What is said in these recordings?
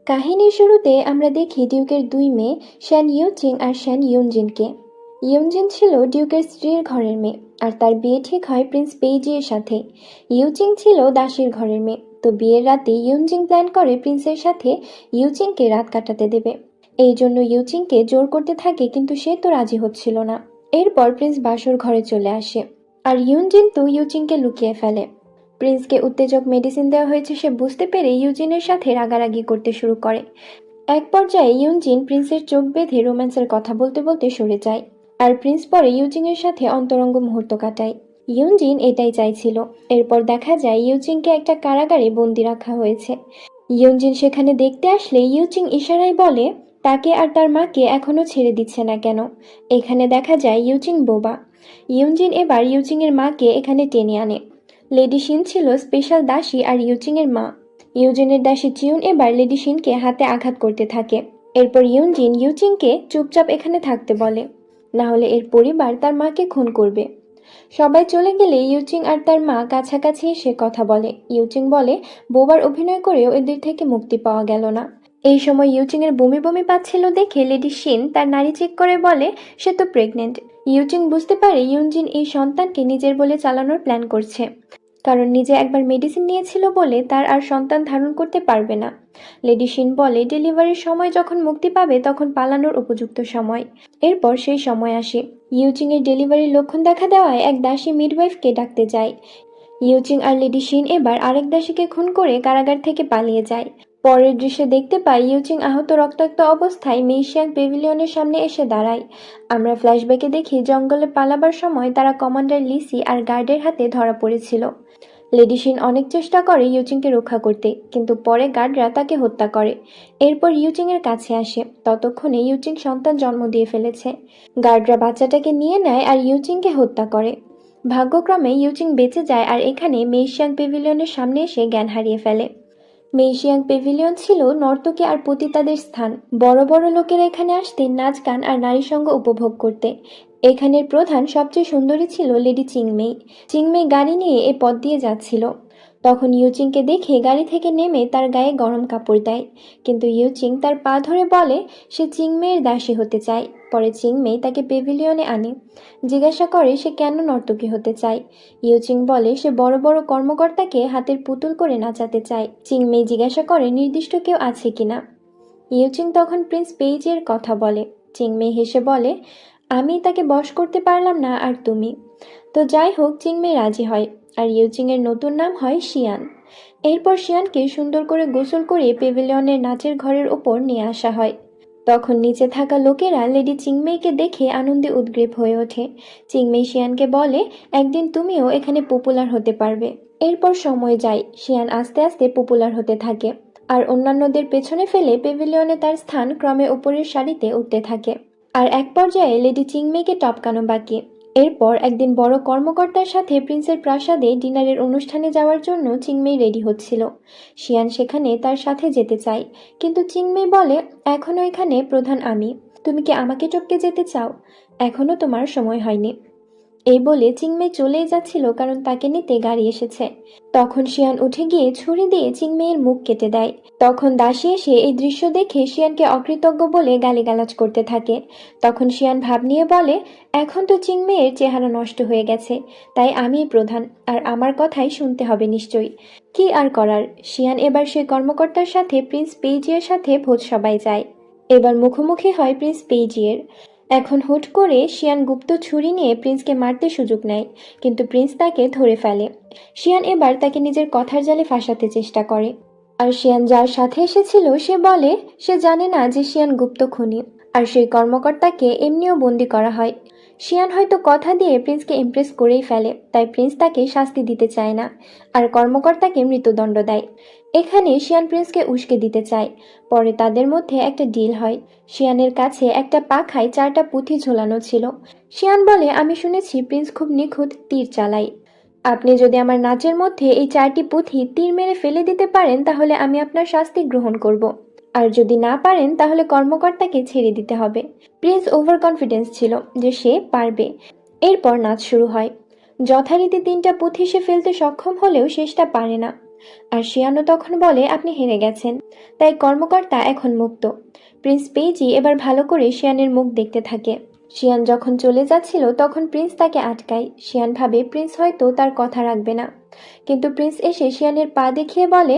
কাহিনীর শুরুতে আমরা দেখি ডিউকের দুই মেয়ে শ্যান ইউচিং আর শ্যান ইউনজিনকে। ইউনজিন ছিল ডিউকের স্ত্রীর ঘরের মেয়ে, আর তার বিয়ে ঠিক হয় প্রিন্স পেইজির সাথে। ইউচিং ছিল দাসীর ঘরের মেয়ে। তো বিয়ের রাতে ইউনজিন প্ল্যান করে প্রিন্সের সাথে ইউচিংকে রাত কাটাতে দেবে। এই জন্য ইউচিংকে জোর করতে থাকে, কিন্তু সে তো রাজি হচ্ছিল না। এরপর প্রিন্স বাসর ঘরে চলে আসে, আর ইউনজিন তো ইউচিংকে লুকিয়ে ফেলে। প্রিন্সকে উত্তেজক মেডিসিন দেওয়া হয়েছে সে বুঝতে পেরে ইউজিনের সাথে রাগারাগি করতে শুরু করে। এক পর্যায়ে ইউজিন প্রিন্সের চোখ বেঁধে রোম্যান্সের কথা বলতে বলতে সরে যায়, আর প্রিন্স পরে ইউজিনের সাথে অন্তরঙ্গ মুহূর্ত কাটায়। ইউজিন এটাই চাইছিল। এরপর দেখা যায় ইউজিনকে একটা কারাগারে বন্দি রাখা হয়েছে। ইউজিন সেখানে দেখতে আসলে ইউজিন ইশারায় বলে তাকে আর তার মাকে এখনো ছেড়ে দিচ্ছে না কেন। এখানে দেখা যায় ইউজিন বোবা। ইউজিন এবার ইউজিনের মাকে এখানে টেনে আনে। লেডি শিন ছিল স্পেশাল দাসী আর ইউজিনের মা। ইউজিনের দাসী চিউন এবার লেডি শিনকে হাতে আঘাত করতে থাকে। এরপর ইউজিন ইউচিংকে চুপচাপ এখানে থাকতে বলে, না হলে এর পরিবার তার মাকে খুন করবে। সবাই চলে গেলে ইউচিং আর তার মা কাছাকাছি এসে কথা বলে। ইউচিং বলে বোবার অভিনয় করেও এদের থেকে মুক্তি পাওয়া গেল না। এই সময় ইউচিং এর বমি বমি পাচ্ছিল দেখে লেডি শিন তার নাড়ি চেক করে বলে সে তো প্রেগনেন্ট। ইউচিং বুঝতে পারে ইউনজিন এই সন্তানকে নিজের বলে চালানোর প্ল্যান করছে, কারণ নিজে একবার মেডিসিন নিয়েছিল বলে তার আর সন্তান ধারণ করতে পারবে না। লেডি শিন বলে ডেলিভারির সময় যখন মুক্তি পাবে তখন পালানোর উপযুক্ত সময়। এরপর সেই সময় আসে। ইউচিং এর ডেলিভারির লক্ষণ দেখা দেওয়ায় এক দাসী মিডওয়াইফকে ডাকতে যায়। ইউচিং আর লেডি শিন এবার আরেক দাসীকে খুন করে কারাগার থেকে পালিয়ে যায়। পরের দৃশ্যে দেখতে পাই ইউচিং আহত রক্তাক্ত অবস্থায় মেইশিয়াং পেভিলিয়নের সামনে এসে দাঁড়ায়। আমরা ফ্ল্যাশব্যাকে দেখি জঙ্গলে পালাবার সময় তারা কমান্ডার লিসি আর গার্ডের হাতে ধরা পড়েছিল। লেডি শিন অনেক চেষ্টা করে ইউচিংকে রক্ষা করতে, কিন্তু পরে গার্ডরা তাকে হত্যা করে। এরপর ইউচিং এর কাছে আসে। ততক্ষণে ইউচিং সন্তান জন্ম দিয়ে ফেলেছে। গার্ডরা বাচ্চাটাকে নিয়ে নেয় আর ইউচিংকে হত্যা করে। ভাগ্যক্রমে ইউচিং বেঁচে যায় আর এখানে মেইশিয়াং পেভিলিয়নের সামনে এসে জ্ঞান হারিয়ে ফেলে। মেইশিয়াং পেভিলিয়ন ছিল নর্তকী আর পতিতাদের স্থান। বড় বড় লোকেরা এখানে আসতেন নাচ গান আর নারী সঙ্গ উপভোগ করতে। এখানের প্রধান সবচেয়ে সুন্দরী ছিল লেডি চিংমেই। চিংমেই গাড়ি নিয়ে এ পথ দিয়ে যাচ্ছিল। তখন ইউচিংকে দেখে গাড়ি থেকে নেমে তার গায়ে গরম কাপড় দেয়, কিন্তু ইউচিং তার পা ধরে বলে সে চিংমেয়ের দাসী হতে চায়। পরে চিংমেই তাকে পেভিলিয়নে আনে। জিজ্ঞাসা করে সে কেন নর্তকী হতে চায়। ইউচিং বলে সে বড় বড় কর্মকর্তাকে হাতের পুতুল করে নাচাতে চায়। চিংমেই জিজ্ঞাসা করে নির্দিষ্ট কেউ আছে কিনা। ইউচিং তখন প্রিন্স পেইজের কথা বলে। চিংমেই হেসে বলে আমি তাকে বশ করতে পারলাম না, আর তুমি। তো যাই হোক, চিংমেই রাজি হয়, আর ইউচিং এর নতুন নাম হয় শিয়ান। এরপর শিয়ানকে সুন্দর করে গোসল করিয়ে পেভিলিয়নের নাচের ঘরের ওপর নিয়ে আসা হয়। তখন নিচে থাকা লোকেরা লেডি চিংমেইকে দেখে আনন্দে উদ্গ্রীব হয়ে ওঠে। চিংমেই শিয়ানকে বলে একদিন তুমিও এখানে পপুলার হতে পারবে। এরপর সময় যায়, শিয়ান আস্তে আস্তে পপুলার হতে থাকে, আর অন্যান্যদের পেছনে ফেলে পেভিলিয়নে তার স্থান ক্রমে উপরের সারিতে উঠতে থাকে। আর এক পর্যায়ে লেডি চিংমেইকে টপকানো বাকি। এরপর একদিন বড় কর্মকর্তার সাথে প্রিন্সের প্রাসাদে ডিনারের অনুষ্ঠানে যাওয়ার জন্য চিংমেই রেডি হচ্ছিল। শিয়ান সেখানে তার সাথে যেতে চায়, কিন্তু চিংমেই বলে এখনো এখানে প্রধান আমি। তুমি কি আমাকে টপকে যেতে চাও? এখনো তোমার সময় হয়নি। এই বলে চিংমেই চলেই যাচ্ছিল, কারণ তাকে নিতে গাড়ি এসেছে। তখন শিয়ান উঠে গিয়ে ছুরি দিয়ে চিংমেইয়ের মুখ কেটে দেয়। তখন দাসী এসে এই দৃশ্য দেখে শিয়ানকে অকৃতজ্ঞ বলে গালিগালাজ করতে থাকে। তখন শিয়ান ভাব নিয়ে বলে এখন তো চিংমেইয়ের চেহারা নষ্ট হয়ে গেছে, তাই আমিই প্রধান, আর আমার কথাই শুনতে হবে নিশ্চয়ই। কি আর করার, শিয়ান এবার সেই কর্মকর্তার সাথে প্রিন্স পেইজিয়ের সাথে ভোজসভায় যায়। এবার মুখোমুখি হয় প্রিন্স পেইজিয়ের। এখন হুট করে শিয়ান গুপ্ত ছুরি নিয়ে প্রিন্সকে মারতে সুযোগ নেয়, কিন্তু প্রিন্স তাকে ধরে ফেলে। শিয়ান এবার তাকে নিজের কথার জালে ফাঁসাতে চেষ্টা করে। আর শিয়ান যার সাথে এসেছিল সে বলে সে জানে না যে শিয়ান গুপ্ত খুনি, আর সেই কর্মকর্তাকে এমনিও বন্দি করা হয়। শিয়ান হয়তো কথা দিয়ে প্রিন্সকে ইমপ্রেস করেই ফেলে, তাই প্রিন্স তাকে শাস্তি দিতে চায় না, আর কর্মকর্তাকে মৃত্যুদণ্ড দেয়। এখানে শিয়ান প্রিন্সকে উস্কে দিতে চায়। পরে তাদের মধ্যে একটা ডিল হয়। শিয়ানের কাছে একটা পাখায় 4টা পুঁথি ঝোলানো ছিল। শিয়ান বলে আমি শুনেছি প্রিন্স খুব নিখুঁত তীর চালায়। আপনি যদি আমার নাচের মধ্যে এই 4টি পুঁথি তীর মেরে ফেলে দিতে পারেন তাহলে আমি আপনার শাস্তি গ্রহণ করব, আর যদি না পারেন তাহলে কর্মকর্তাকে ছেড়ে দিতে হবে। প্রিন্স ওভার কনফিডেন্স ছিল যে সে পারবে। এরপর নাচ শুরু হয়। যথারীতি 3টা পুঁথি সে ফেলতে সক্ষম হলেও শেষটা পারে না। আর শিয়ানও তখন বলে আপনি হেরে গেছেন, তাই কর্মকর্তা এখন মুক্ত। প্রিন্স পেইজি এবার ভালো করে শিয়ানের মুখ দেখতে থাকে। শিয়ান যখন চলে যাচ্ছিল তখন প্রিন্স তাকে আটকায়। শিয়ান ভাবে প্রিন্স হয়তো তার কথা রাখবে না, কিন্তু প্রিন্স এসে শিয়ানের পা দেখিয়ে বলে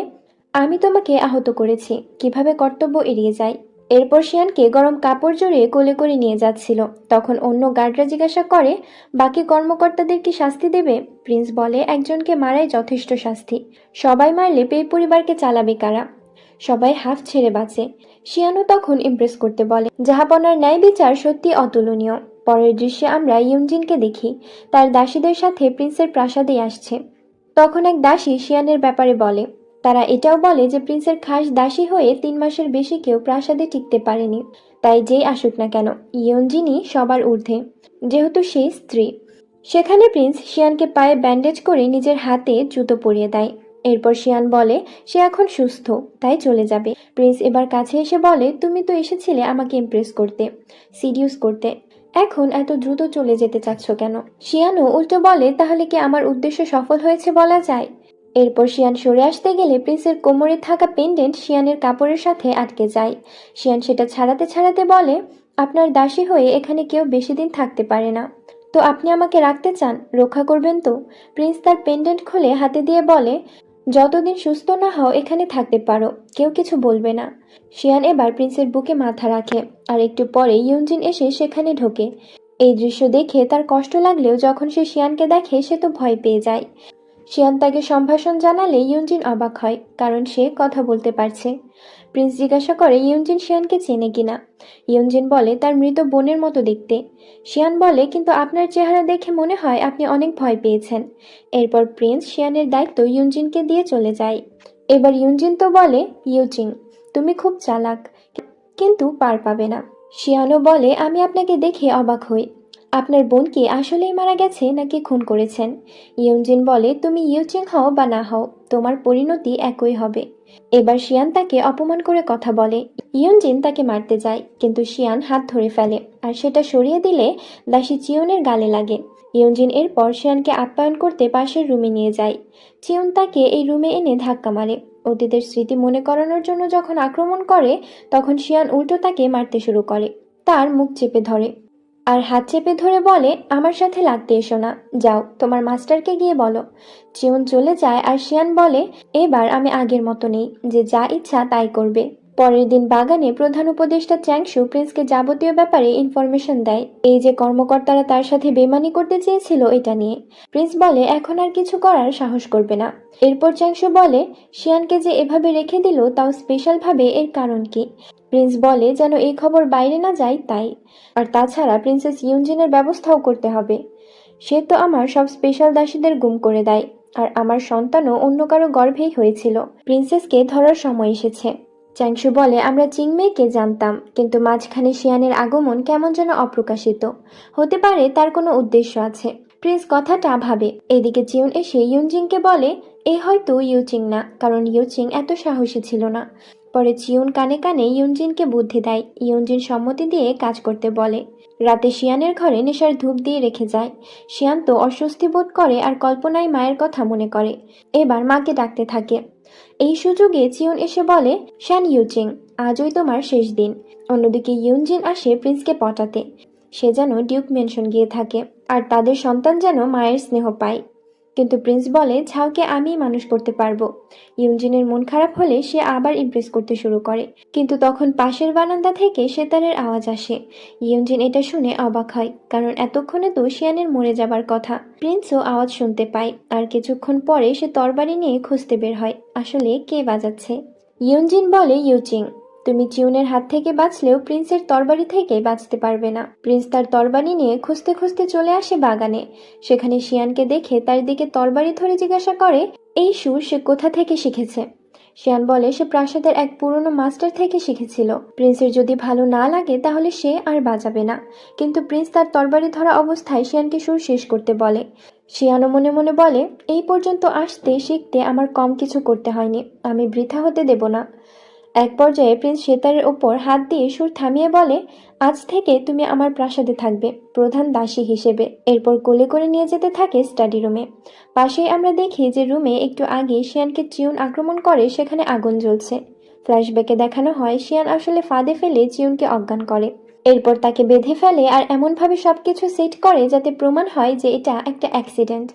আমি তোমাকে আহত করেছি, কিভাবে কর্তব্য এড়িয়ে যায়। এরপর শিয়ানকে গরম কাপড় জড়িয়ে কোলে করে নিয়ে যাচ্ছিল। তখন অন্য গার্ডরা জিজ্ঞাসা করে বাকি কর্মকর্তাদের কি শাস্তি দেবে। প্রিন্স বলে একজনকে মারাই যথেষ্ট শাস্তি, সবাই মারলে পে পরিবারকে চালাবে কারা। সবাই হাফ ছেড়ে বাঁচে। শিয়ানও তখন ইমপ্রেস করতে বলে জাহাপনার ন্যায় বিচার সত্যি অতুলনীয়। পরের দৃশ্যে আমরা ইউনজিনকে দেখি, তার দাসীদের সাথে প্রিন্সের প্রাসাদে আসছে। তখন এক দাসী শিয়ানের ব্যাপারে বলে, তারা এটাও বলে যে প্রিন্সের খাস দাসী হয়ে 3 মাসের বেশি কেউ প্রাসাদে টিকতে পারেনি। তাই যেই আসুক না কেন ইয়ঞ্জিনই সবার ঊর্ধ্বে, যেহেতু সে স্ত্রী। সেখানে প্রিন্স শিয়ানকে পায়ে ব্যান্ডেজ করে নিজের হাতে জুতো পরিয়ে দেয়। এরপর শিয়ান বলে সে এখন সুস্থ, তাই চলে যাবে। প্রিন্স এবার কাছে এসে বলে তুমি তো এসেছিলে আমাকে ইমপ্রেস করতে, সিডিউস করতে, এখন এত দ্রুত চলে যেতে চাচ্ছ কেন। শিয়ানও উল্টো বলে তাহলে কি আমার উদ্দেশ্য সফল হয়েছে বলা যায়। এরপর শিয়ান সরে আসতে গেলে প্রিন্সের কোমরে থাকা পেন্ডেন্ট শিয়ানের কাপড়ের সাথে আটকে যায়। শিয়ান সেটা ছাড়াতে ছাড়াতে বলে আপনার দাসী হয়ে এখানে কেউ বেশি দিন থাকতে পারে না, তো আপনি আমাকে রাখতে চান, রক্ষা করবেন তো। প্রিন্স তার পেন্ডেন্ট খুলে হাতে দিয়ে বলে যতদিন সুস্থ না হও এখানে থাকতে পারো, কেউ কিছু বলবে না। শিয়ান এবার প্রিন্সের বুকে মাথা রাখে, আর একটু পরে ইউনজিন এসে সেখানে ঢোকে। এই দৃশ্য দেখে তার কষ্ট লাগলেও যখন সে শিয়ানকে দেখে সে তো ভয় পেয়ে যায়। শিয়ান তাকে সম্ভাষণ জানালে ইউনজিন অবাক হয়, কারণ সে কথা বলতে পারছে। প্রিন্স জিজ্ঞাসা করে ইউনজিন শিয়ানকে চেনে কিনা। ইউনজিন বলে তার মৃত বোনের মতো দেখতে। শিয়ান বলে কিন্তু আপনার চেহারা দেখে মনে হয় আপনি অনেক ভয় পেয়েছেন। এরপর প্রিন্স শিয়ানের দায়িত্ব ইউনজিনকে দিয়ে চলে যায়। এবার ইউনজিন তো বলে ইউচিং তুমি খুব চালাক, কিন্তু পার পাবে না। শিয়ানও বলে আমি আপনাকে দেখে অবাক হই, আপনার বোন কি আসলেই মারা গেছে নাকি খুন করেছেন। ইয়ঞ্জিন বলে তুমি ইউচিং হও বা না হও তোমার পরিণতি একই হবে। এবার শিয়ান তাকে অপমান করে কথা বলে। ইয়ঞ্জিন তাকে মারতে যায়, কিন্তু শিয়ান হাত ধরে ফেলে, আর সেটা সরিয়ে দিলে দাসী চিয়নের গালে লাগে। ইয়ঞ্জিন এরপর শিয়ানকে আপ্যায়ন করতে পাশের রুমে নিয়ে যায়। চিয়ন তাকে এই রুমে এনে ধাক্কা মারে। অতীতের স্মৃতি মনে করানোর জন্য যখন আক্রমণ করে তখন শিয়ান উল্টো তাকে মারতে শুরু করে, তার মুখ চেপে ধরে আর হাত চেপে ধরে বলে আমার সাথে লাগতে এসো না, যাও তোমার মাস্টারকে গিয়ে বলো। চিয়ন চলে যায় আর শিয়ান বলে এবার আমি আগের মতো নেই যে যা ইচ্ছা তাই করবে। পরের দিন বাগানে প্রধান উপদেষ্টা চ্যাংশু প্রিন্সকে যাবতীয় ব্যাপারে ইনফরমেশন দেয়, এই যে কর্মকর্তারা তার সাথে বেমানি করতে চেয়েছিল এটা নিয়ে। প্রিন্স বলে এখন আর কিছু করার সাহস করবে না। এরপর চ্যাংশু বলে শিয়ানকে যে এভাবে রেখে দিল তাও স্পেশাল ভাবে, এর কারণ কি। প্রিন্স বলে যেন এই খবর বাইরে না যায় তাই, আর তাছাড়া প্রিন্সেস ইউনজিনের ব্যবস্থাও করতে হবে। সে তো আমার সব স্পেশাল দাসীদের গুম করে দেয়, আর আমার সন্তানও অন্য কারো গর্ভেই হয়েছিল। প্রিন্সেসকে ধরার সময় এসেছে। চ্যাংশু বলে আমরা চিংমেইকে জানতাম, কিন্তু মাঝখানে শিয়ানের আগমন কেমন যেন অপ্রকাশিত, হতে পারে তার কোনো উদ্দেশ্য আছে। প্রিন্স কথাটা ভাবে। এদিকে চিয়ন এসে ইউনজিংকে বলে এ হয়তো ইউচিং না, কারণ ইউচিং এত সাহসী ছিল না। পরে চিয়ন কানে কানে ইউনজিনকে বুদ্ধি দেয়। ইউনজিন সম্মতি দিয়ে কাজ করতে বলে। রাতে শিয়ানের ঘরে নেশার ধূপ দিয়ে রেখে যায়। শিয়ান তো অস্বস্তি বোধ করে আর কল্পনায় মায়ের কথা মনে করে। এবার মাকে ডাকতে থাকে। এই সুযোগে চিয়ন এসে বলে শ্যান ইউচিং আজই তোমার শেষ দিন। অন্যদিকে ইউনজিন আসে প্রিন্সকে পটাতে। সে যেন ডিউক মেনশন গিয়ে থাকে, আর তাদের সন্তান যেন মায়ের স্নেহ পায়। কিন্তু প্রিন্স বলে ঝাওকে আমিই মানুষ করতে পারবো। ইউনজিনের মন খারাপ হলে সে আবার ইমপ্রেস করতে শুরু করে, কিন্তু তখন পাশের বারান্দা থেকে সেতারের আওয়াজ আসে। ইউনজিন এটা শুনে অবাক হয়, কারণ এতক্ষণে তো শিয়ানের মরে যাবার কথা। প্রিন্সও আওয়াজ শুনতে পায়, আর কিছুক্ষণ পরে সে তরবারি নিয়ে খুঁজতে বের হয় আসলে কে বাজাচ্ছে। ইউনজিন বলে ইউচিং তুমি চিউনের হাত থেকে বাঁচলেও প্রিন্সের তরবারি থেকে বাঁচতে পারবে না। প্রিন্স তার তরবারি নিয়ে খুঁজতে খুঁজতে চলে আসে বাগানে। সেখানে শিয়ানকে দেখে তার দিকে তরবারি ধরে জিজ্ঞাসা করে এই সুর সে কোথা থেকে শিখেছে। শিয়ান বলে সে প্রাসাদের এক পুরনো মাস্টার থেকে শিখেছিল। প্রিন্সের যদি ভালো না লাগে তাহলে সে আর বাজাবে না, কিন্তু প্রিন্স তার তরবারি ধরা অবস্থায় শিয়ানকে সুর শেষ করতে বলে। শিয়ানও মনে মনে বলে এই পর্যন্ত আসতে শিখতে আমার কম কিছু করতে হয়নি, আমি বৃথা হতে দেব না। এক পর্যায়ে প্রিন্স সেতারের ওপর হাত দিয়ে সুর থামিয়ে বলে, আজ থেকে তুমি আমার প্রাসাদে থাকবে প্রধান দাসী হিসেবে। এরপর কোলে করে নিয়ে যেতে থাকে স্টাডি রুমে। পাশেই আমরা দেখি যে রুমে একটু আগে শিয়ানকে চিউন আক্রমণ করে সেখানে আগুন জ্বলছে। ফ্ল্যাশব্যাকে দেখানো হয় শিয়ান আসলে ফাঁদে ফেলে চিউনকে অজ্ঞান করে। এরপর তাকে বেঁধে ফেলে আর এমনভাবে সবকিছু সেট করে যাতে প্রমাণ হয় যে এটা একটা অ্যাক্সিডেন্ট।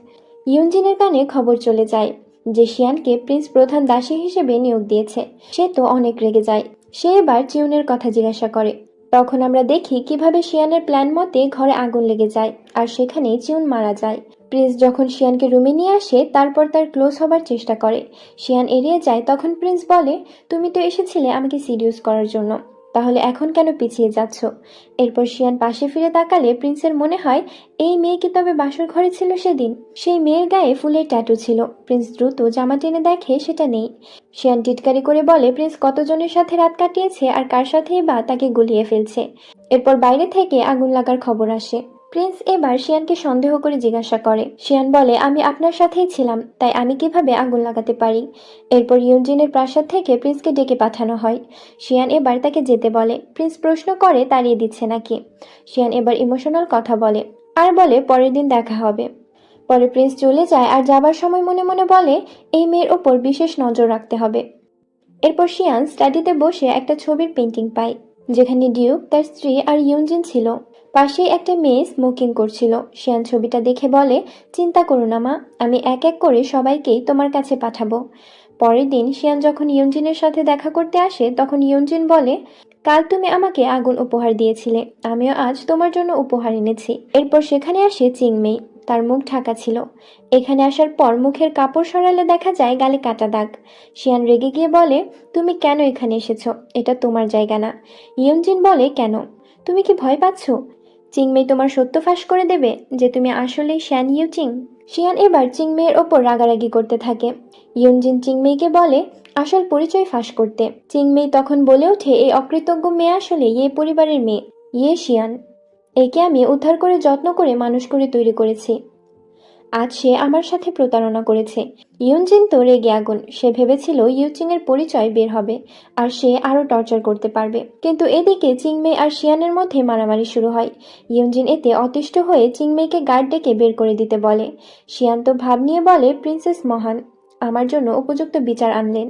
ইউনজিনের কানে খবর চলে যায় যে শিয়ানকে প্রিন্স প্রধান দাসী হিসেবে নিয়োগ দিয়েছে। সে তো অনেক রেগে যায়। সে এবার চিউনের কথা জিজ্ঞাসা করে। তখন আমরা দেখি কিভাবে শিয়ানের প্ল্যান মতে ঘরে আগুন লেগে যায় আর সেখানেই চিউন মারা যায়। প্রিন্স যখন শিয়ানকে রুমে নিয়ে আসে তারপর তার ক্লোজ হবার চেষ্টা করে। শিয়ান এড়িয়ে যায়। তখন প্রিন্স বলে, তুমি তো এসেছিলে আমাকে সিডিউস করার জন্য, তাহলে এখন কেন পিছিয়ে যাচ্ছ? এরপর শিয়ান পাশে ফিরে তাকালে প্রিন্সের মনে হয় এই মেয়ে কি তবে বাসর ঘরে ছিল সেদিন? সেই মেয়ের গায়ে ফুলের ট্যাটু ছিল। প্রিন্স দ্রুত জামা টেনে দেখে সেটা নেই। শিয়ান টিটকারি করে বলে প্রিন্স কতজনের সাথে রাত কাটিয়েছে আর কার সাথেই বা তাকে গুলিয়ে ফেলছে। এরপর বাইরে থেকে আগুন লাগার খবর আসে। প্রিন্স এবার শিয়ানকে সন্দেহ করে জিজ্ঞাসা করে। শিয়ান বলে, আমি আপনার সাথেই ছিলাম, তাই আমি কিভাবে আগুন লাগাতে পারি? এরপর ইউনজিনের প্রাসাদ থেকে প্রিন্সকে ডেকে পাঠানো হয়। শিয়ান এবার তাকে যেতে বলে। প্রিন্স প্রশ্ন করে তাড়িয়ে দিচ্ছে নাকি। শিয়ান এবার ইমোশনাল কথা বলে আর বলে পরের দিন দেখা হবে। পরে প্রিন্স চলে যায় আর যাবার সময় মনে মনে বলে এই মেয়ের ওপর বিশেষ নজর রাখতে হবে। এরপর শিয়ান স্টাডিতে বসে একটা ছবির পেন্টিং পায় যেখানে ডিউক, তার স্ত্রী আর ইউনজিন ছিল। পাশেই একটা মেয়ে স্মোকিং করছিল। শিয়ান ছবিটা দেখে বলে, চিন্তা করো না মা, আমি এক এক করে সবাইকেই তোমার কাছে পাঠাবো। পরের দিন শিয়ান যখন ইউনজিনের সাথে দেখা করতে আসে তখন ইউনজিন বলে, কাল তুমি আমাকে আগুন উপহার দিয়েছিলে, আমিও আজ তোমার জন্য উপহার এনেছি। এরপর সেখানে আসে চিংমেই। তার মুখ ঢাকা ছিল। এখানে আসার পর মুখের কাপড় সরালে দেখা যায় গালে কাটা দাগ। শিয়ান রেগে গিয়ে বলে, তুমি কেন এখানে এসেছো? এটা তোমার জায়গা না। ইউনজিন বলে, কেন? তুমি কি ভয় পাচ্ছ? চিংমেই তোমার সত্য ফাঁস করে দেবে যে তুমি আসলেই শ্যান ইউচিং। শিয়ান এবার চিংমেইয়ের ওপর রাগারাগি করতে থাকে। ইউনজিন চিংমেইকে বলে আসল পরিচয় ফাঁস করতে। চিংমেই তখন বলে ওঠে, এই অকৃতজ্ঞ মেয়ে আসলে ইয়ে পরিবারের মেয়ে। ইয়ে শিয়ান, একে আমি উদ্ধার করে যত্ন করে মানুষ করে তৈরি করেছি। আজ সে আমার সাথে প্রতারণা করেছে। ইউনজিন তো রেগে আগুন। সে ভেবেছিল ইউচিং এর পরিচয় বের হবে আর সে আরো টর্চার করতে পারবে। কিন্তু এদিকে চিংমেই আর শিয়ানের মধ্যে মারামারি শুরু হয়। ইউনজিন এতে অতিষ্ঠ হয়ে চিংমেইকে গার্ড ডেকে বের করে দিতে বলে। শিয়ান তো ভাব নিয়ে বলে, প্রিন্সেস মহান, আমার জন্য উপযুক্ত বিচার আনলেন।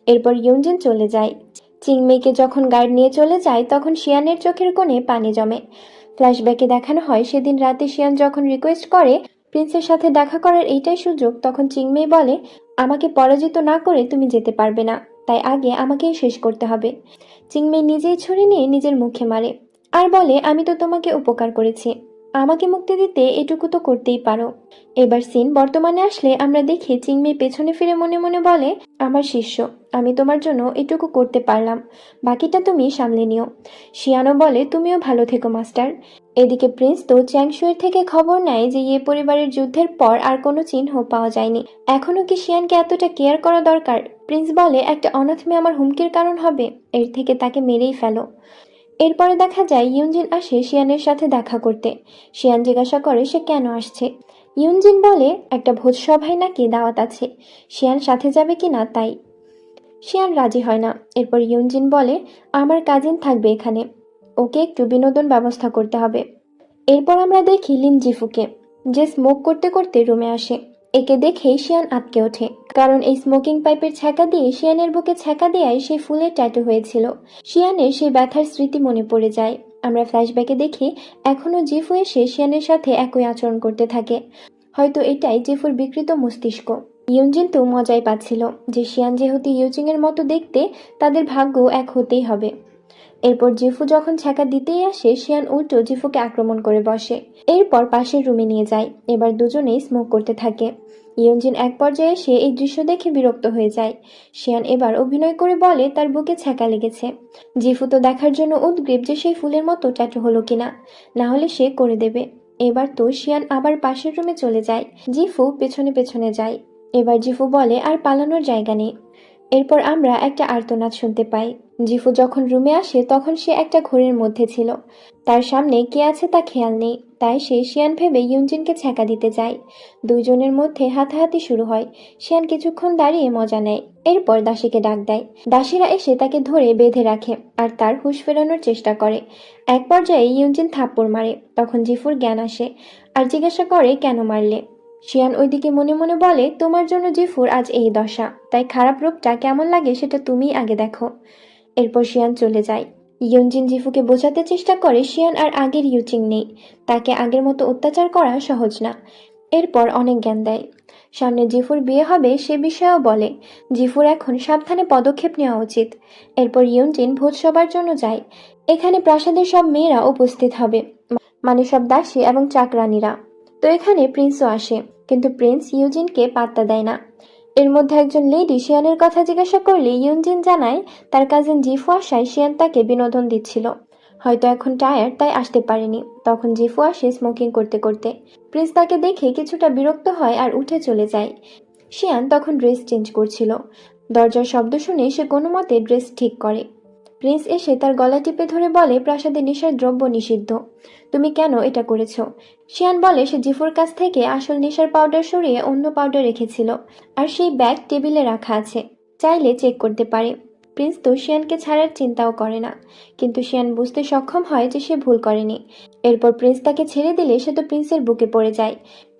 এরপর ইউনজিন চলে যায়। চিংমেইকে যখন গার্ড নিয়ে চলে যায় তখন শিয়ানের চোখের কোণে পানি জমে। ফ্ল্যাশব্যাকে দেখানো হয় সেদিন রাতে শিয়ান যখন রিকোয়েস্ট করে প্রিন্সের সাথে দেখা করার এইটাই সুযোগ, তখন চিংমেই বলে, আমাকে পরাজিত না করে তুমি যেতে পারবে না, তাই আগে আমাকেই শেষ করতে হবে। চিংমেই নিজেই ছুরি নিয়ে নিজের মুখে মারে আর বলে, আমি তো তোমাকে উপকার করেছি, আমাকে মুক্তি দিতে এটুকু তো করতেই পারো। এবার সিন বর্তমানে আসলে আমরা দেখি চিংমেই পেছনে ফিরে মনে মনে বলে, আমার শিষ্য, আমি তোমার জন্য এটুকু করতে পারলাম, বাকিটা তুমি সামলে নিও। শিয়ানো বলে, তুমিও ভালো থেকো মাস্টার। এদিকে প্রিন্স তো চ্যাংশুয়ের থেকে খবর নেয় যে ইয়ে পরিবারের যুদ্ধের পর আর কোনো চিহ্ন পাওয়া যায়নি। এখনো কি শিয়ানকে এতটা কেয়ার করা দরকার? প্রিন্স বলে, একটা অনাথ মেয়ে আমার হুমকির কারণ হবে, এর থেকে তাকে মেরেই ফেলো। এরপরে দেখা যায় ইউনজিন আসে শিয়ানের সাথে দেখা করতে। শিয়ান জিজ্ঞাসা করে সে কেন আসছে। ইউনজিন বলে একটা ভোজসভায় নাকি দাওয়াত আছে, শিয়ান সাথে যাবে কিনা তাই। শিয়ান রাজি হয় না। এরপর ইউনজিন বলে, আমার কাজিন থাকবে এখানে, ওকে একটু বিনোদন ব্যবস্থা করতে হবে। এরপর আমরা দেখি লিন জিফুকে, যে স্মোক করতে করতে রুমে আসে। একে দেখেই শিয়ান আটকে ওঠে, কারণ এই স্মোকিং পাইপের ছ্যাঁকা দিয়ে শিয়ানের বুকে ছ্যাঁকা দেওয়ায় সেই ফুলের ট্যাটু হয়েছিল। শিয়ানের সেই ব্যথার স্মৃতি মনে পড়ে যায়। আমরা ফ্ল্যাশব্যাকে দেখি এখনো জিফু এসে শিয়ানের সাথে একই আচরণ করতে থাকে। হয়তো এটাই জিফুর বিকৃত মস্তিষ্ক। ইউনজিন তো মজাই পাচ্ছিল যে শিয়ান যেহেতু ইউচিং এর মতো দেখতে, তাদের ভাগ্য এক হতেই হবে। এরপর জিফু যখন ছ্যাঁকা দিতেই আসে শিয়ান উল্টো জিফুকে আক্রমণ করে বসে। এরপর পাশের রুমে নিয়ে যায়। এবার দুজনেই স্মোক করতে থাকে। ইউনজিন এক পর্যায়ে এসে এই দৃশ্য দেখে বিরক্ত হয়ে যায়। শিয়ান এবার অভিনয় করে বলে তার বুকে ছ্যাঁকা লেগেছে। জিফু তো দেখার জন্য উদগ্রীব যে সেই ফুলের মতো ট্যাটু হলো কিনা, না হলে সে করে দেবে। এবার তো শিয়ান আবার পাশের রুমে চলে যায়। জিফু পেছনে পেছনে যায়। এবার জিফু বলে আর পালানোর জায়গা নেই। এরপর আমরা একটা আর্তনাদ শুনতে পাই। জিফু যখন রুমে আসে তখন সে একটা ঘোরের মধ্যে ছিল। তার সামনে কে আছে তা খেয়াল নেই, তাই সে শিয়ান ভেবে ইউনজিনকে ছ্যাঁকা দিতে যায়। দুইজনের মধ্যে হাতাহাতি শুরু হয়। শিয়ান কিছুক্ষণ দাঁড়িয়ে মজা নেয়, এরপর দাসীকে ডাক দেয়। দাসীরা এসে তাকে ধরে বেঁধে রাখে আর তার হুঁশ ফেরানোর চেষ্টা করে। এক পর্যায়ে ইউনজিন থাপ্পড় মারে, তখন জিফুর জ্ঞান আসে আর জিজ্ঞাসা করে কেন মারলে। শিয়ান ওইদিকে মনে মনে বলে, তোমার জন্য জিফুর আজ এই দশা, তাই খারাপ রূপটা কেমন লাগে সেটা তুমিই আগে দেখো। এরপর শিয়ান চলে যায়। ইয়ুনজিন জিফুকে বোঝাতে চেষ্টা করে শিয়ান আর আগের ইউচিং নেই, তাকে আগের মতো অত্যাচার করা সহজ না। এরপর অনেক জ্ঞান দেয়। সামনে জিফুর বিয়ে হবে সে বিষয়েও বলে জিফুর এখন সাবধানে পদক্ষেপ নেওয়া উচিত। এরপর ইয়ুনজিন ভোজসভার জন্য যায়। এখানে প্রাসাদের সব মেয়েরা উপস্থিত হবে, মানে সব দাসী এবং চাকরানীরা। তো এখানে প্রিন্সও আসে, কিন্তু প্রিন্স ইউজিনকে পাত্তা দেয় না। এর মধ্যে একজন লেডি শিয়ানের কথা জিজ্ঞাসা করলে ইউনজিন জানায় তার কাজিন জিফু আসায় শিয়ান তাকে বিনোদন দিচ্ছিল, হয়তো এখন টায়ার্ড তাই আসতে পারেনি। তখন জিফু আসে স্মোকিং করতে করতে। প্রিন্স তাকে দেখে কিছুটা বিরক্ত হয় আর উঠে চলে যায়। শিয়ান তখন ড্রেস চেঞ্জ করছিল। দরজার শব্দ শুনে সে কোনো মতে ড্রেস ঠিক করে। প্রিন্স এসে তার গলা টিপে ধরে বলে প্রাসাদে নেশার দ্রব্য নিষিদ্ধ, তুমি কেন এটা করেছো। শিয়ান বলে সে জিফুর কাছ থেকে আসল নেশার পাউডার সরিয়ে অন্য পাউডার রেখেছিল আর সেই ব্যাগ টেবিলে রাখা আছে, চাইলে চেক করতে পারে। প্রিন্স তো শিয়ানকে ছাড়ার চিন্তাও করে না, কিন্তু শিয়ান বুঝতে সক্ষম হয় যে সে ভুল করেনি। এরপর প্রিন্স তাকে ছেড়ে দিলে সে তো প্রিন্সের বুকে পড়ে যায়।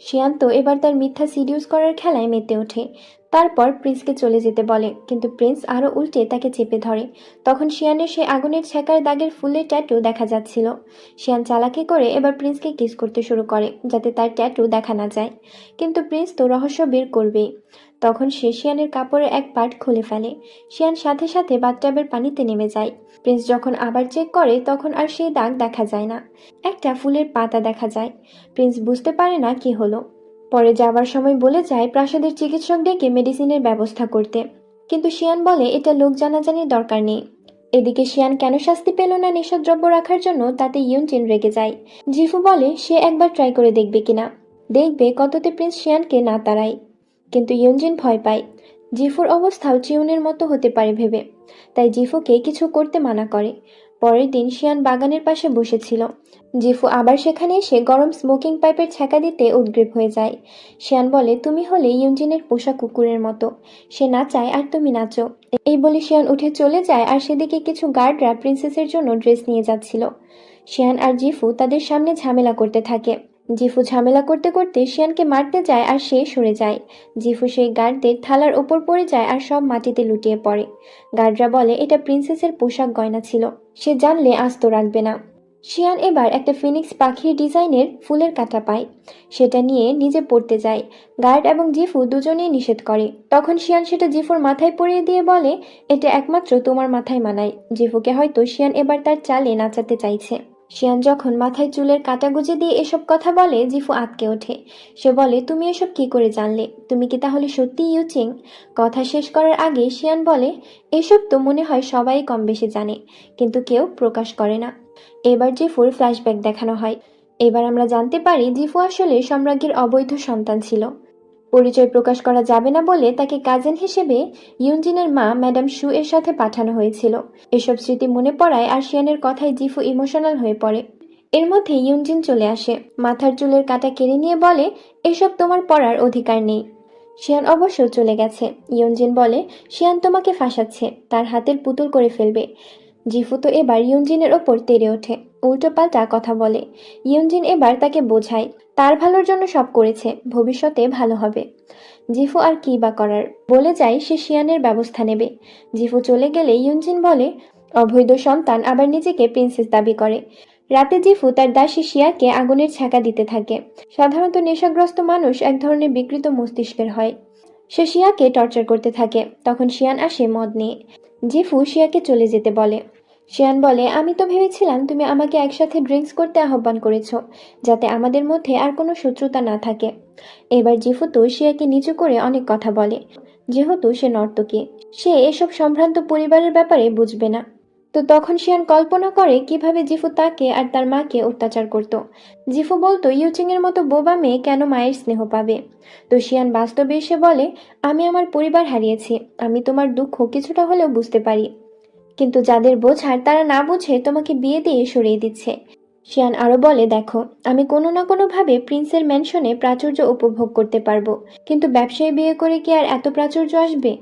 শিয়ান তো এবার তার মিথ্যা সিডিউস করার খেলায় মেতে ওঠে। তারপর প্রিন্সকে চলে যেতে বলে, কিন্তু প্রিন্স আরো উল্টে তাকে চেপে ধরে। তখন শিয়ানের সেই আগুনের ছ্যাঁকার দাগের ফুলের ট্যাটু দেখা যাচ্ছিল। শিয়ান চালাকি করে এবার প্রিন্সকে কিস করতে শুরু করে যাতে তার ট্যাটু দেখা না যায়, কিন্তু প্রিন্স তো রহস্য বের করবেই। তখন সে শিয়ানের কাপড়ের এক পার্ট খুলে ফেলে। শিয়ান সাথে সাথে বাথটাবের পানিতে নেমে যায়। প্রিন্স যখন আবার চেক করে তখন আর সেই দাগ দেখা যায় না, একটা ফুলের পাতা দেখা যায়। প্রিন্স বুঝতে পারে না কি হলো। পরে যাবার সময় বলে যায় প্রাসাদের চিকিৎসক ডেকে মেডিসিনের ব্যবস্থা করতে, কিন্তু শিয়ান বলে এটা লোক জানাজানির দরকার নেই। এদিকে শিয়ান কেন শাস্তি পেল না নেশাদ্রব্য রাখার জন্য তাতে ইউনজিন রেগে যায়। জিফু বলে সে একবার ট্রাই করে দেখবে কিনা, দেখবে কততে প্রিন্স শিয়ানকে না তাড়ায়। কিন্তু ইউনজিন ভয় পায়, জিফুর অবস্থাও চিউনের মতো হতে পারে ভেবে, তাই জিফুকে কিছু করতে মানা করে। পরের দিন শিয়ান বাগানের পাশে বসেছিল। জিফু আবার সেখানে এসে গরম স্মোকিং পাইপের ছ্যাঁকা দিতে উদ্গ্রীব হয়ে যায়। শিয়ান বলে তুমি হলে ইউনজিনের পোষা কুকুরের মতো, সে নাচায় আর তুমি নাচো। এই বলে শিয়ান উঠে চলে যায় আর সেদিকে কিছু গার্ডরা প্রিন্সেসের জন্য ড্রেস নিয়ে যাচ্ছিল। শিয়ান আর জিফু তাদের সামনে ঝামেলা করতে থাকে। জিফু ঝামেলা করতে করতে শিয়ানকে মারতে যায় আর সে সরে যায়। জিফু সেই গার্ডদের থালার ওপর পড়ে যায় আর সব মাটিতে লুটিয়ে পড়ে। গার্ডরা বলে এটা প্রিন্সেসের পোশাক গয়না ছিল, সে জানলে আস্ত রাখবে না। শিয়ান এবার একটা ফিনিক্স পাখির ডিজাইনের ফুলের কাঁটা পায়, সেটা নিয়ে নিজে পড়তে যায়। গার্ড এবং জিফু দুজনেই নিষেধ করে। তখন শিয়ান সেটা জিফুর মাথায় পরিয়ে দিয়ে বলে এটা একমাত্র তোমার মাথায় মানায়। জিফুকে হয়তো শিয়ান এবার তার চালে নাচাতে চাইছে। শিয়ান যখন মাথায় চুলের কাটা গুজে দিয়ে এসব কথা বলে জিফু আঁতকে ওঠে। সে বলে তুমি এসব কি করে জানলে, তুমি কি তাহলে সত্যি ইউচিং। কথা শেষ করার আগে শিয়ান বলে এসব তো মনে হয় সবাই কম বেশি জানে, কিন্তু কেউ প্রকাশ করে না। এবার জিফুর ফ্ল্যাশব্যাক দেখানো হয়। এবার আমরা জানতে পারি জিফু আসলে সম্রাজ্ঞীর অবৈধ সন্তান ছিল। পরিচয় প্রকাশ করা যাবে না বলে তাকে কাজিন হিসেবে ইউনজিনের মা ম্যাডাম শু এর সাথে পাঠানো হয়েছিল। এসব স্মৃতি মনে পড়ায় আর শিয়ানের কথায় জিফু ইমোশনাল হয়ে পড়ে। এর মধ্যে ইউনজিন চলে আসে, মাথার চুলের কাঁটা কেড়ে নিয়ে বলে এসব তোমার পড়ার অধিকার নেই। শিয়ান অবশ্য চলে গেছে। ইউনজিন বলে শিয়ান তোমাকে ফাঁসাচ্ছে, তার হাতের পুতুল করে ফেলবে। জিফু তো এবার ইউনজিনের ওপর তেড়ে ওঠে, উল্টো পাল্টা কথা বলে। ইউনজিন এবার তাকে বোঝায় তার ভালোর জন্য সব করেছে, ভবিষ্যতে ভালো হবে। জিফু আর কি বা করার, বলে যায় সে শিয়ানের ব্যবস্থা নেবে। জিফু চলে গেলে ইউনজিন বলে অবৈধ সন্তান আবার নিজেকে প্রিন্সেস দাবি করে। রাতে জিফু তার দাসী শিয়াকে আগুনের ছ্যাঁকা দিতে থাকে। সাধারণত নেশাগ্রস্ত মানুষ এক ধরনের বিকৃত মস্তিষ্কের হয়। সে শিয়াকে টর্চার করতে থাকে। তখন শিয়ান আসে মদ নিয়ে। জিফু শিয়াকে চলে যেতে বলে। শিয়ান বলে আমি তো ভেবেছিলাম তুমি আমাকে একসাথে ড্রিঙ্কস করতে আহ্বান করেছো, যাতে আমাদের মধ্যে আর কোনো শত্রুতা না থাকে। এবার জিফু তো শিয়াকে নিচু করে অনেক কথা বলে। যেহেতু সে নর্তকী, সে এসব সম্ভ্রান্ত পরিবারের ব্যাপারে বুঝবে না। তো তখন শিয়ান কল্পনা করে কিভাবে জিফু তাকে আর তার মাকে অত্যাচার করত। জিফু বলতো ইউচিং এর মতো বোবা মেয়ে কেন মায়ের স্নেহ পাবে। তো শিয়ান বাস্তবে এসে বলে আমি আমার পরিবার হারিয়েছি, আমি তোমার দুঃখ কিছুটা হলেও বুঝতে পারি, কিন্তু যাদের বোঝার তারা না বুঝে তোমাকে বিয়ে দিয়ে সরিয়ে দিচ্ছে। শিয়ান আরো বলে, দেখো, আমি কোনো না কোনোভাবে প্রিন্সের ম্যানশনে প্রাচুর্য উপভোগ করতে পারবো, কিন্তু ব্যবসায়ী বিয়ে করে কি আর এত প্রাচুর্য আসবে?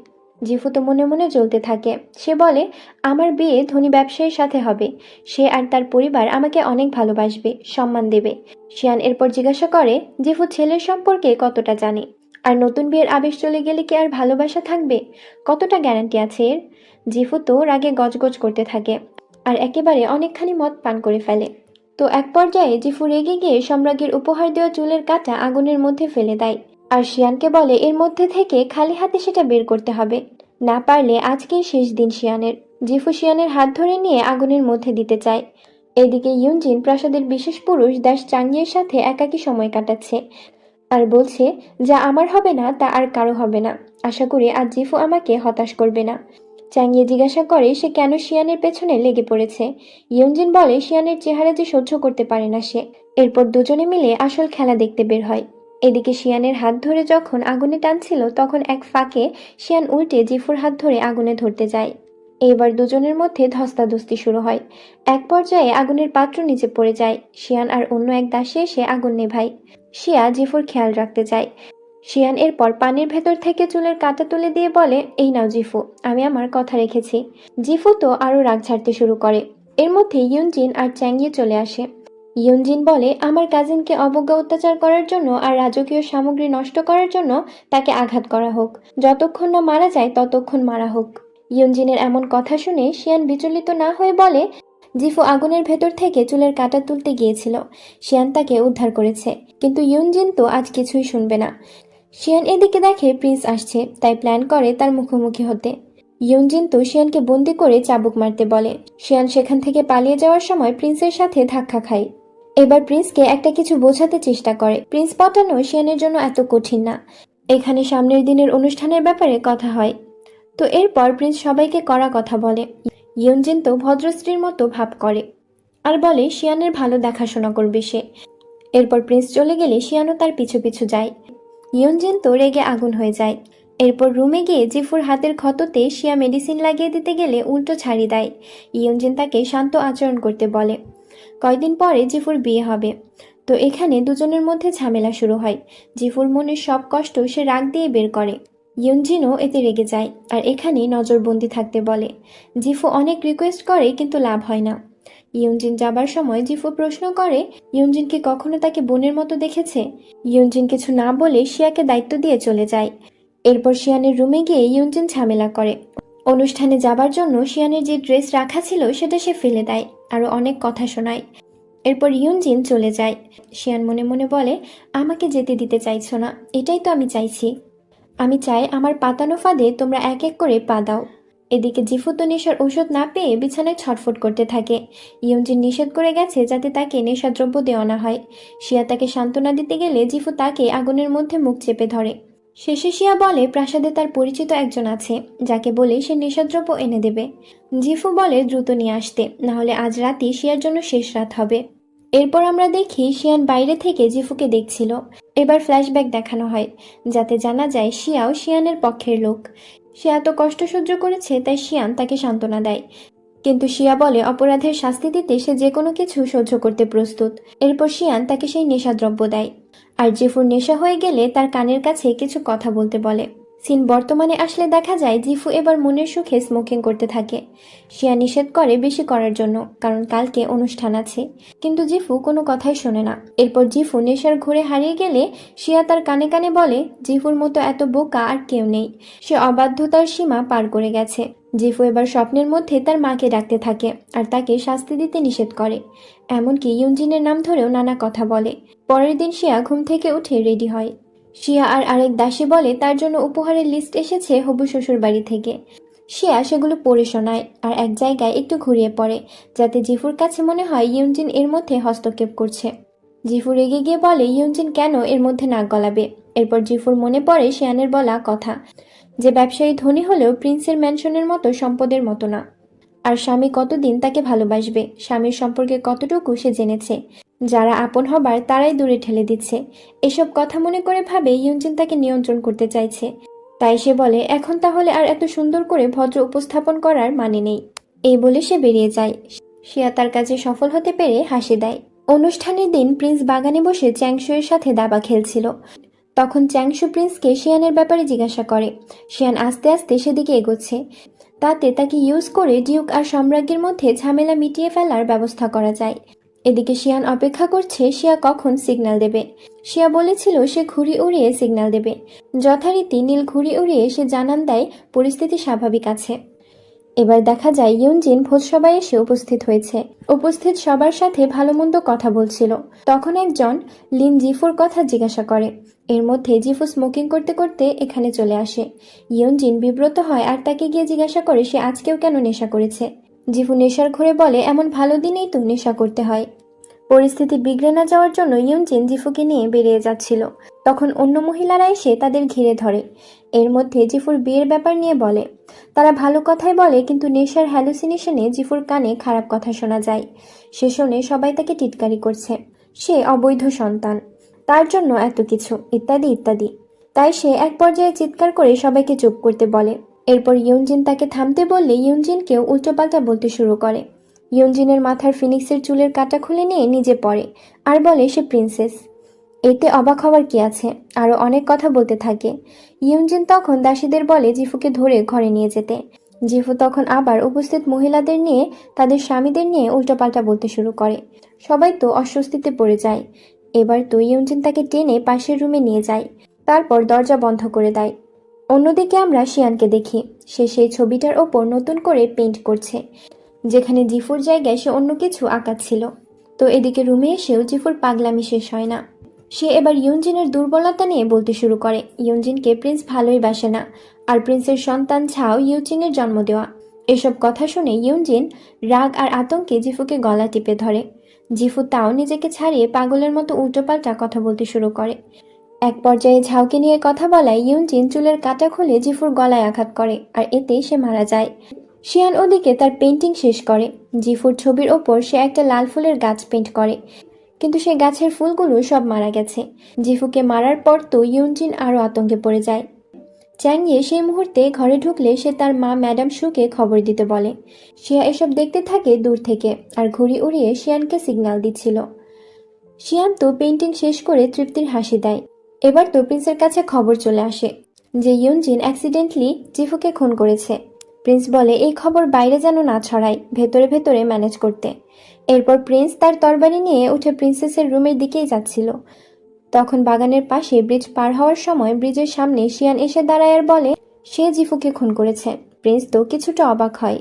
জিফু তো মনে মনে জ্বলতে থাকে। সে বলে, আমার বিয়ে ধনী ব্যবসায়ীর সাথে হবে। সে আর তার পরিবার আমাকে অনেক ভালোবাসবে, সম্মান দেবে। শিয়ান এরপর জিজ্ঞাসা করে, জিফু ছেলের সম্পর্কে কতটা জানে? আর নতুন বিয়ের আবেশ চলে গেলে কি আর ভালোবাসা থাকবে? কতটা গ্যারান্টি আছে এর? জিফু তো রাগে গজগজ করতে থাকে আর একেবারে অনেকখানি মদ পান করে ফেলে। তো এক পর্যায়ে জিফু রেগে গিয়ে সম্রাজ্ঞীর উপহার দেওয়া চুলের কাঁটা আগুনের মধ্যে ফেলে দেয় আর শিয়ানকে বলে এর মধ্যে থেকে খালি হাতে সেটা বের করতে হবে, না পারলে আজকেই শেষ দিন শিয়ানের। জিফু শিয়ানের হাত ধরে নিয়ে আগুনের মধ্যে দিতে চায়। এদিকে ইউনজিন প্রাসাদের বিশেষ পুরুষ দাস চাংয়ের সাথে একাকী সময় কাটাচ্ছে আর বলছে, যা আমার হবে না তা আর কারো হবে না। আশা করি আজ জিফু আমাকে হতাশ করবে না। চাংয়ে জিজ্ঞাসা করে সে কেন শিয়ানের পেছনে লেগে পড়েছে। ইয়ঞ্জিন বলে শিয়ানের চেহারা যে সহ্য করতে পারে না সে। এরপর দুজনে মিলে আসল খেলা দেখতে বের হয়। এদিকে শিয়ানের হাত ধরে যখন আগুনে টানছিল তখন এক ফাঁকে শিয়ান উল্টে জিফুর হাত ধরে আগুনে ধরতে যায়। এবার দুজনের মধ্যে ধস্তাধস্তি শুরু হয়। এক পর্যায়ে আগুনের পাত্র নিচে পড়ে যায়। শিয়ান আর অন্য এক দাসী এসে আগুন নেভায়। শিয়া জিফুর খেয়াল রাখতে চায়। শিয়ান এরপর পানির ভেতর থেকে চুলের কাঁটা তুলে দিয়ে বলে, এই নাও জিফু, আমি আমার কথা রেখেছি। জিফু তো আরো রাগ ঝাড়তে শুরু করে। এর মধ্যে ইয়ুনজিন আর চ্যাংয়ে চলে আসে। ইয়ুনজিন বলে, আমার কাজিনকে অবজ্ঞা অত্যাচার করার জন্য আর রাজকীয় সামগ্রী নষ্ট করার জন্য তাকে আঘাত করা হোক, যতক্ষণ না মারা যায় ততক্ষণ মারা হোক। ইয়ুনজিনের এমন কথা শুনে শিয়ান বিচলিত না হয়ে বলে, জিফু আগুনের ভেতর থেকে চুলের কাঁটা তুলতে গিয়েছিল, শিয়ান তাকে উদ্ধার করেছে। কিন্তু ইয়ুনজিন তো আজ কিছুই শুনবে না। শিয়ান এদিকে দেখে প্রিন্স আসছে, তাই প্ল্যান করে তার মুখোমুখি হতে। ইয়ুনজিন তো শিয়ানকে বন্দি করে চাবুক মারতে বলে। শিয়ান সেখান থেকে পালিয়ে যাওয়ার সময় প্রিন্সের সাথে ধাক্কা খায়। এবার প্রিন্সকে একটা কিছু বোঝাতে চেষ্টা করে। প্রিন্স পটানো শিয়ানের জন্য এত কঠিন না। এখানে সামনের দিনের অনুষ্ঠানের ব্যাপারে কথা হয়। তো এরপর প্রিন্স সবাইকে কড়া কথা বলে। ইয়ুনজিন তো ভদ্রস্ত্রীর মতো ভাব করে আর বলে শিয়ানের ভালো দেখাশোনা করবে সে। এরপর প্রিন্স চলে গেলে শিয়ানও তার পিছু পিছু যায়। ইয়ুনজিন তো রেগে আগুন হয়ে যায়। এরপর রুমে গিয়ে জিফুর হাতের ক্ষততে শিয়া মেডিসিন লাগিয়ে দিতে গেলে উল্টো ছাড়ি দেয়। ইয়ুনজিন তাকে শান্ত আচরণ করতে বলে। কয়দিন পরে জিফুর বিয়ে হবে। তো এখানে দুজনের মধ্যে ঝামেলা শুরু হয়। জিফুর মনের সব কষ্ট সে রাগ দিয়ে বের করে। ইয়ুনজিনও এতে রেগে যায় আর এখানে নজরবন্দি থাকতে বলে। জিফু অনেক রিকোয়েস্ট করে কিন্তু লাভ হয় না। ইয়ুনজিন যাবার সময় জিফু প্রশ্ন করে, ইয়ুনজিন কি কখনো তাকে বোনের মতো দেখেছে? ইয়ুনজিন কিছু না বলে শিয়াকে দায়িত্ব দিয়ে চলে যায়। এরপর শিয়ানের রুমে গিয়ে ইয়ুনজিন ঝামেলা করে। অনুষ্ঠানে যাবার জন্য শিয়ানের যে ড্রেস রাখা ছিল সেটা সে ফেলে দেয়, আরো অনেক কথা শোনায়। এরপর ইয়ুনজিন চলে যায়। শিয়ান মনে মনে বলে, আমাকে যেতে দিতে চাইছো না, এটাই তো আমি চাইছি। আমি চাই আমার পাতানো ফাঁদে তোমরা এক এক করে পা দাও। এদিকে জিফু তো নেশার ঔষধ না পেয়ে বিছানায় ছটফট করতে থাকে। ইয়ুনজিন নিষেধ করে গেছে যাতে তাকে নেশাদ্রব্য দেওয়া না হয়। শিয়া তাকে সান্ত্বনা দিতে গেলে জিফু তাকে আগুনের মধ্যে মুখ চেপে ধরে। শেষে শিয়া বলে প্রাসাদে তার পরিচিত একজন আছে, যাকে বলে সে নেশাদ্রব্য এনে দেবে। জিফু বলে দ্রুত নিয়ে আসতে, নাহলে আজ রাতই শিয়ার জন্য শেষ রাত হবে। এরপর আমরা দেখি শিয়ান বাইরে থেকে জিফুকে দেখছিল। এবার ফ্ল্যাশব্যাক দেখানো হয় যাতে জানা যায় শিয়াও শিয়ানের পক্ষের লোক। সে এত কষ্ট সহ্য করেছে তাই শিয়ান তাকে সান্ত্বনা দেয়। কিন্তু শিয়া বলে অপরাধের শাস্তি দিতে সে যে কোনো কিছু সহ্য করতে প্রস্তুত। এরপর শিয়ান তাকে সেই নেশাদ্রব্য দেয় আর জিফুর নেশা হয়ে গেলে তার কানের কাছে কিছু কথা বলতে বলে। সিন বর্তমানে আসলে দেখা যায় জিফু এবার মনের সুখে স্মোকিং করতে থাকে। শিয়া নিষেধ করে বেশি করার জন্য, কারণ কালকে অনুষ্ঠান আছে। কিন্তু জিফু কোনো কথাই শোনে না। এরপর জিফু নেশার ঘোরে হারিয়ে গেলে শিয়া তার কানে কানে বলে, জিফুর মতো এত বোকা আর কেউ নেই, সে অবাধ্যতার সীমা পার করে গেছে। জিফু এবার স্বপ্নের মধ্যে তার মাকে ডাকতে থাকে আর তাকে শাস্তি দিতে নিষেধ করে। এমনকি ইয়ুনজিনের নাম ধরেও নানা কথা বলে। পরের দিন শিয়া ঘুম থেকে উঠে রেডি হয়। শিয়া আর আরেক দাসী বলে তার জন্য উপহারের লিস্ট এসেছে হবু শ্বশুর বাড়ি থেকে। শিয়া সেগুলো পড়ে শোনায় আর এক জায়গায় একটু ঘুরিয়ে পড়ে, যাতে জিফুর কাছে মনে হয় ইয়ুনজিন এর মধ্যে হস্তক্ষেপ করছে। জিফু রেগে গিয়ে বলে ইয়ুনজিন কেন এর মধ্যে নাক গলাবে। এরপর জিফুর মনে পড়ে শিয়ানের বলা কথা, যে ব্যবসায়ী ধনী হলেও প্রিন্সের ম্যানশনের মতো সম্পদের মতো না। আর স্বামী কতদিন তাকে ভালোবাসবে, স্বামীর সম্পর্কে কতটুকু সে জেনেছে। যারা আপন হবার তারাই দূরে ঠেলে দিচ্ছে। এসব কথা মনে করে ভাবে ইয়ুনজিন তাকে নিয়ন্ত্রণ করতে চাইছে। তাই সে বলে এখন তাহলে আর এত সুন্দর করে ভদ্র উপস্থাপন করার মানে নেই। এই বলে সে বেরিয়ে যায়। শিয়া তার কাজে সফল হতে পেরে হাসি দেয়। অনুষ্ঠানের দিন প্রিন্স বাগানে বসে চ্যাংশুয়ের সাথে দাবা খেলছিল। তখন চ্যাংশু প্রিন্সকে শিয়ানের ব্যাপারে জিজ্ঞাসা করে। শিয়ান আস্তে আস্তে সেদিকে এগোচ্ছে। তাতে তাকে ইউজ করে ডিউক আর সম্রাজ্ঞীর মধ্যে ঝামেলা মিটিয়ে ফেলার ব্যবস্থা করা যায়। এদিকে শিয়ান অপেক্ষা করছে শিয়া কখন সিগন্যাল দেবে। শিয়া বলেছিল সে ঘুড়ি উড়িয়ে সিগন্যাল দেবে। যথারীতি নীল ঘুড়ি উড়িয়ে সে জানান দেয় পরিস্থিতি স্বাভাবিক আছে। এবার দেখা যায় ইউনজিন ভোজসভায় এসে উপস্থিত হয়েছে। উপস্থিত সবার সাথে ভালো মন্দ কথা বলছিল। তখন একজন লিন জিফুর কথা জিজ্ঞাসা করে। এর মধ্যে জিফু স্মোকিং করতে করতে এখানে চলে আসে। ইউনজিন বিব্রত হয় আর তাকে গিয়ে জিজ্ঞাসা করে সে আজকেও কেন নেশা করেছে। জিফু নেশার ঘরে বলে এমন ভালো দিনেই তো নেশা করতে হয়। পরিস্থিতি বিগড়ে না যাওয়ার জন্য ইউনজিন জিফুকে নিয়ে বেরিয়ে যাচ্ছিল। তখন অন্য মহিলারা এসে তাদের ঘিরে ধরে। এর মধ্যে জিফুর বিয়ের ব্যাপার নিয়ে বলে। তারা ভালো কথাই বলে, কিন্তু নেশার হ্যালুসিনেশনে জিফুর কানে খারাপ কথা শোনা যায়। সে শুনে সবাই তাকে টিটকারি করছে। সে অবৈধ সন্তান, তার জন্য এত কিছু, ইত্যাদি ইত্যাদি। তাই সে এক পর্যায়ে চিৎকার করে সবাইকে চুপ করতে বলে। এরপর ইউনজিন তাকে থামতে বললে ইউনজিনকেও উল্টোপাল্টা বলতে শুরু করে। ইউনজিনের মাথার ফিনিক্সের চুলের কাটা খুলে নিয়ে নিজে পড়ে আর বলে সে প্রিন্সেস। এতে অবাক হওয়ার কি আছে, আরো অনেক কথা বলতে থাকে। ইউনজিন তখন দাসীদের বলে জিফুকে ধরে ঘরে নিয়ে যেতে। জিফু তখন আবার উপস্থিত মহিলাদের নিয়ে তাদের স্বামীদের নিয়ে উল্টোপাল্টা বলতে শুরু করে। সবাই তো অস্বস্তিতে পড়ে যায়। এবার তো ইউনজিন তাকে টেনে পাশের রুমে নিয়ে যায়। তারপর দরজা বন্ধ করে দেয়। অন্যদিকে আমরা শিয়ানকে দেখি। সে সেই ছবিটার ওপর নতুন করে পেইন্ট করছে, যেখানে জিফুর জায়গায় সে অন্য কিছু আঁকাচ্ছিল। তো এদিকে রুমে এসেও জিফুর পাগলামি শেষ হয় না। সে এবার ইউনজিনের দুর্বলতা নিয়ে বলতে শুরু করে। ইউনজিনকে প্রিন্স ভালোই বাসে না, আর প্রিন্সের সন্তান ছাও ইউচিংয়ের জন্ম দেওয়া। এসব কথা শুনে ইউনজিন রাগ আর আতঙ্কে জিফুকে গলা টিপে ধরে। জিফু তাও নিজেকে ছাড়িয়ে পাগলের মতো উল্টোপাল্টা কথা বলতে শুরু করে। এক পর্যায়ে ঝাউকে নিয়ে কথা বলায় ইউনজিন চুলের কাটা খুলে জিফুর গলায় আঘাত করে, আর এতে সে মারা যায়। শিয়ান ওদিকে তার পেইন্টিং শেষ করে। জিফুর ছবির ওপর সে একটা লাল ফুলের গাছ পেইন্ট করে, কিন্তু সেই গাছের ফুলগুলো সব মারা গেছে। জিফুকে মারার পর তো ইউনজিন আরও আতঙ্কে পড়ে যায়। চ্যাংয়ে সেই মুহূর্তে ঘরে ঢুকলে সে তার মা ম্যাডাম শুকে খবর দিতে বলে। শিয়া এসব দেখতে থাকে দূর থেকে আর ঘুড়ি উড়িয়ে শিয়ানকে সিগন্যাল দিচ্ছিল। শিয়ান তো পেইন্টিং শেষ করে তৃপ্তির হাসি দেয়। এবার তো প্রিন্সের কাছে খবর চলে আসে যে ইউনজিন অ্যাক্সিডেন্টলি জিফুকে খুন করেছে। প্রিন্স বলে এই খবর বাইরে যেন না ছড়ায়, ভেতরে ভেতরে ম্যানেজ করতে। এরপর প্রিন্স তার তরবারি নিয়ে উঠে প্রিন্সেসের রুমের দিকেই যাচ্ছিল। তখন বাগানের পাশে ব্রিজ পার হওয়ার সময় ব্রিজের সামনে শিয়ান এসে দাঁড়ায় আর বলে সে জিফুকে খুন করেছে। প্রিন্স তো কিছুটা অবাক হয়।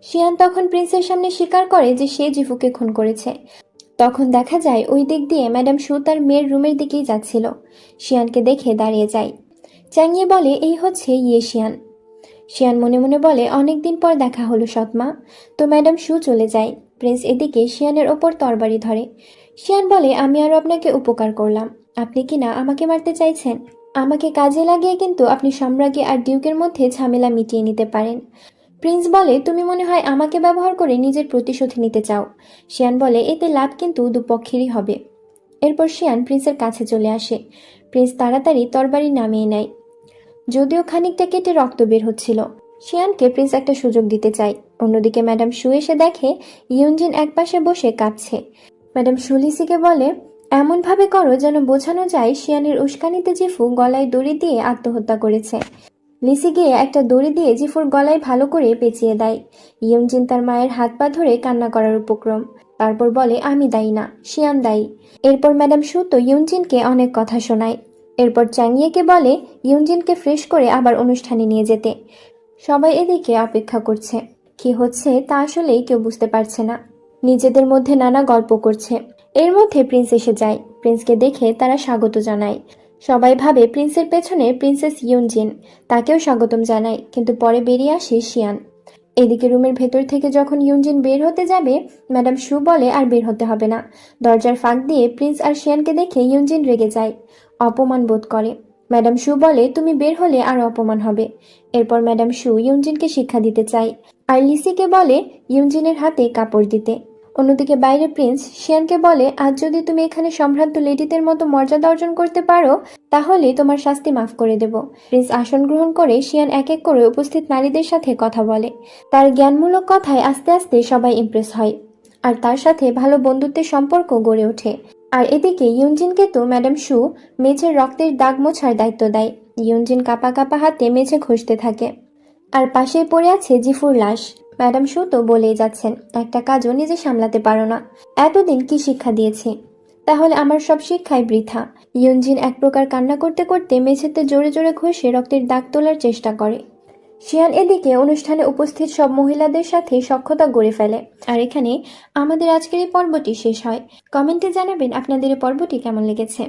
শিয়ান তখন প্রিন্সের সামনে স্বীকার করে যে সে জিফুকে খুন করেছে। তখন দেখা যায় ওই দিক দিয়ে ম্যাডাম শু তার মেয়ের রুমের দিকেই যাচ্ছিল। শিয়ানকে দেখে দাঁড়িয়ে যায়। চ্যাংয়ে বলে এই হচ্ছে ইয়ে শিয়ান। শিয়ান মনে মনে বলে অনেকদিন পর দেখা হলো সৎমা। তো ম্যাডাম শু চলে যায়। প্রিন্স এদিকে শিয়ানের ওপর তরবারি ধরে। শিয়ান বলে আমি আরো আপনাকে উপকার করলাম, আপনি কি না আমাকে মারতে চাইছেন? আমাকে কাজে লাগিয়ে কিন্তু আপনি সম্রাজ্ঞী আর ডিউকের মধ্যে ঝামেলা মিটিয়ে নিতে পারেন। প্রিন্স বলে তুমি মনে হয় আমাকে ব্যবহার করে নিজের প্রতিশোধ নিতে চাও। শিয়ান বলে এতে লাভ কিন্তু দুপক্ষেরই হবে। এরপর শিয়ান প্রিন্সের কাছে চলে আসে। প্রিন্স তাড়াতাড়ি তরবারি নামিয়ে নেয়, যদিও খানিকটা কেটে রক্ত বের হচ্ছিল। শিয়ানকে প্রিন্স একটা সুযোগ দিতে চায়। অন্যদিকে ম্যাডাম শু এসে দেখে ইউনজিন একপাশে বসে কাঁদছে। ম্যাডাম শু লিসিকে বলে এমনভাবে করো যেন বোঝানো যায় শিয়ানের উস্কানিতে জিফু গলায় দড়ি দিয়ে আত্মহত্যা করেছে। লিসি গিয়ে একটা দড়ি দিয়ে জিফুর গলায় ভালো করে পেঁচিয়ে দেয়। ইউনজিন তার মায়ের হাত পা ধরে কান্না করার উপক্রম। তারপর বলে আমি দায়ী না, শিয়ান দায়ী। এরপর ম্যাডাম শু তো ইউনজিনকে অনেক কথা শোনায়। এরপর চ্যাংয়েকে বলে ইউনজিনকে ফ্রেশ করে আবার অনুষ্ঠানে নিয়ে যেতে। সবাই এদিকে অপেক্ষা করছে। কি হচ্ছে তা আসলেই কেউ বুঝতে পারছে না। নিজেদের মধ্যে নানা গল্প করছে। এর মধ্যে প্রিন্স এসে যায়। প্রিন্সকে দেখে তারা স্বাগত জানায়। সবাই ভাবে প্রিন্সের পেছনে প্রিন্সেস ইউনজিন, তাকেও স্বাগতম জানায়। কিন্তু পরে বেরিয়ে আসে শিয়ান। এদিকে রুমের ভেতর থেকে যখন ইউনজিন বের হতে যাবে, ম্যাডাম শু বলে আর বের হতে হবে না। দরজার ফাঁক দিয়ে প্রিন্স আর শিয়ানকে দেখে ইউনজিন রেগে যায়, অপমান বোধ করে। ম্যাডাম শু বলে তুমি বের হলে আর অপমান হবে। এরপর ম্যাডাম শু ইউনজিনকে শিক্ষা দিতে চায় আর লিসিকে বলে ইউনজিনের হাতে কাপড় দিতে। অন্যদিকে বাইরে প্রিন্স শিয়ানকে বলে, আজ যদি তুমি এখানে সম্ভ্রান্ত লেডিদের মতো মর্যাদা অর্জন করতে পারো তাহলে তোমার শাস্তি মাফ করে দেব। প্রিন্স আসন গ্রহণ করে শিয়ান এক এক করে উপস্থিত নারীদের সাথে কথা বলে। তার জ্ঞানমূলক কথায় আস্তে আস্তে সবাই ইমপ্রেস হয় আর তার সাথে ভালো বন্ধুত্বের সম্পর্ক গড়ে ওঠে। আর এদিকে ইউনজিনকে তো ম্যাডাম শু মেঝের রক্তের দাগ মোছার দায়িত্ব দেয়। ইউনজিন কাঁপা কাঁপা হাতে মেঝে ঘষতে থাকে। আর পাশেই পড়ে আছে জিফুর লাশ। ম্যাডাম শু তো বলেই যাচ্ছেন, একটা কাজও নিজে সামলাতে পারো না, এতদিন কি শিক্ষা দিয়েছি, তাহলে আমার সব শিক্ষাই বৃথা। ইউনজিন এক প্রকার কান্না করতে করতে মেঝেতে জোরে জোরে ঘষে রক্তের দাগ তোলার চেষ্টা করে। শিয়ান এদিকে অনুষ্ঠানে উপস্থিত সব মহিলাদের সাথে সখ্যতা গড়ে ফেলে। আর এখানে আমাদের আজকের এই পর্বটি শেষ হয়। কমেন্টে জানাবেন আপনাদের এই পর্বটি কেমন লেগেছে।